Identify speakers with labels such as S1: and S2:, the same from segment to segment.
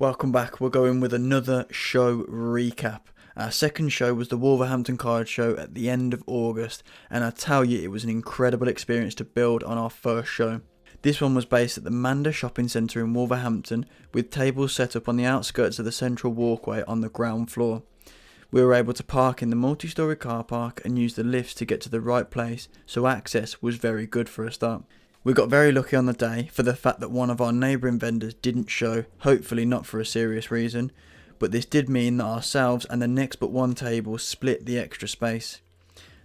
S1: Welcome back. We're going with another show recap. Our second show was the Wolverhampton card show at the end of August, and I tell you, it was an incredible experience to build on our first show. This one was based at the Mander Centre in Wolverhampton, with tables set up on the outskirts of the central walkway on the ground floor. We were able to park in the multi-storey car park and use the lifts to get to the right place, so access was very good for a start. We got very lucky on the day for the fact that one of our neighbouring vendors didn't show, hopefully not for a serious reason, but this did mean that ourselves and the next but one table split the extra space.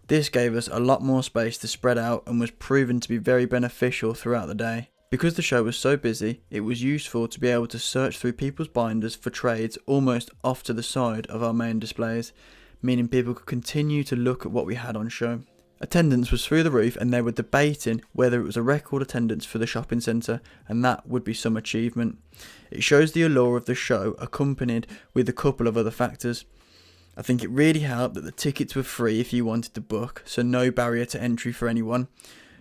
S1: This gave us a lot more space to spread out and was proven to be very beneficial throughout the day. Because the show was so busy, it was useful to be able to search through people's binders for trades almost off to the side of our main displays, meaning people could continue to look at what we had on show. Attendance was through the roof and they were debating whether it was a record attendance for the shopping centre, and that would be some achievement. It shows the allure of the show accompanied with a couple of other factors. I think it really helped that the tickets were free if you wanted to book, so no barrier to entry for anyone.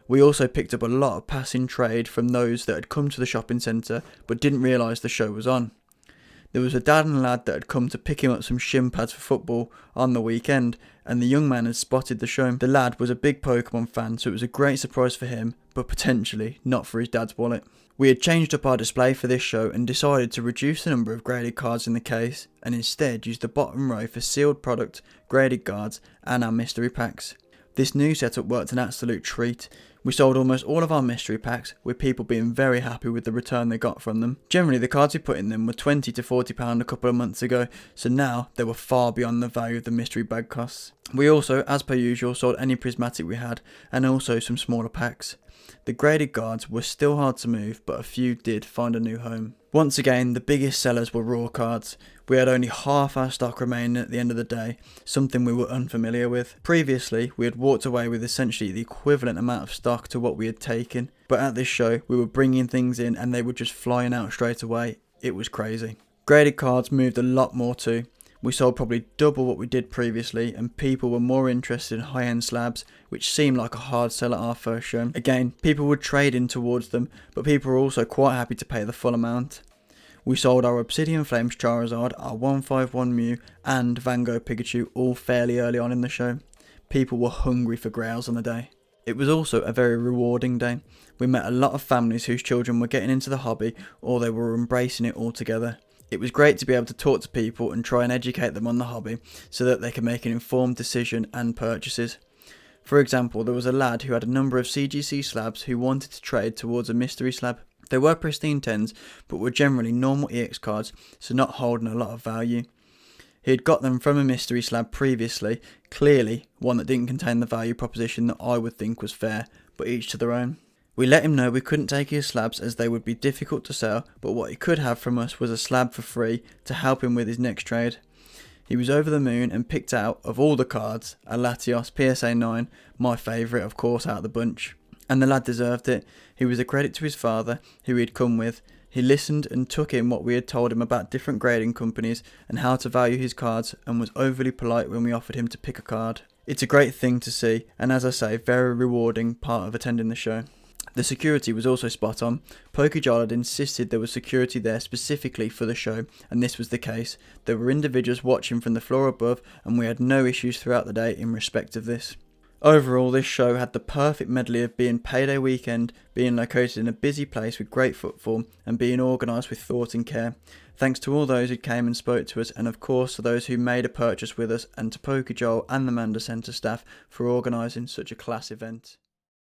S1: We also picked up a lot of passing trade from those that had come to the shopping centre but didn't realise the show was on. There was a dad and lad that had come to pick him up some shin pads for football on the weekend, and the young man had spotted the show. The lad was a big Pokemon fan, so it was a great surprise for him, but potentially not for his dad's wallet. We had changed up our display for this show and decided to reduce the number of graded cards in the case, and instead use the bottom row for sealed product, graded cards, and our mystery packs. This new setup worked an absolute treat. We sold almost all of our mystery packs, with people being very happy with the return they got from them. Generally, the cards we put in them were £20 to £40 a couple of months ago, so now they were far beyond the value of the mystery bag costs. We also, as per usual, sold any prismatic we had, and also some smaller packs. The graded cards were still hard to move, but a few did find a new home. Once again, the biggest sellers were raw cards. We had only half our stock remaining at the end of the day, something we were unfamiliar with. Previously, we had walked away with essentially the equivalent amount of stock to what we had taken, but at this show, we were bringing things in and they were just flying out straight away. It was crazy. Graded cards moved a lot more too. We sold probably double what we did previously, and people were more interested in high-end slabs, which seemed like a hard sell at our first show. Again, people would trade in towards them, but people were also quite happy to pay the full amount. We sold our Obsidian Flames Charizard, our 151 Mew, and Van Gogh Pikachu all fairly early on in the show. People were hungry for grails on the day. It was also a very rewarding day. We met a lot of families whose children were getting into the hobby, or they were embracing it altogether. It was great to be able to talk to people and try and educate them on the hobby so that they can make an informed decision and purchases. For example, there was a lad who had a number of CGC slabs who wanted to trade towards a mystery slab. They were pristine 10s, but were generally normal EX cards, so not holding a lot of value. He had got them from a mystery slab previously, clearly one that didn't contain the value proposition that I would think was fair, but each to their own. We let him know we couldn't take his slabs as they would be difficult to sell, but what he could have from us was a slab for free to help him with his next trade. He was over the moon and picked out, of all the cards, a Latios PSA 9, my favourite of course out of the bunch. And the lad deserved it. He was a credit to his father, who he had come with. He listened and took in what we had told him about different grading companies and how to value his cards, and was overly polite when we offered him to pick a card. It's a great thing to see, and as I say, very rewarding part of attending the show. The security was also spot on. Pokejol had insisted there was security there specifically for the show, and this was the case. There were individuals watching from the floor above, and we had no issues throughout the day in respect of this. Overall, this show had the perfect medley of being payday weekend, being located in a busy place with great footfall, and being organised with thought and care. Thanks to all those who came and spoke to us, and of course to those who made a purchase with us, and to Pokejol and the Mander Centre staff for organising such a class event.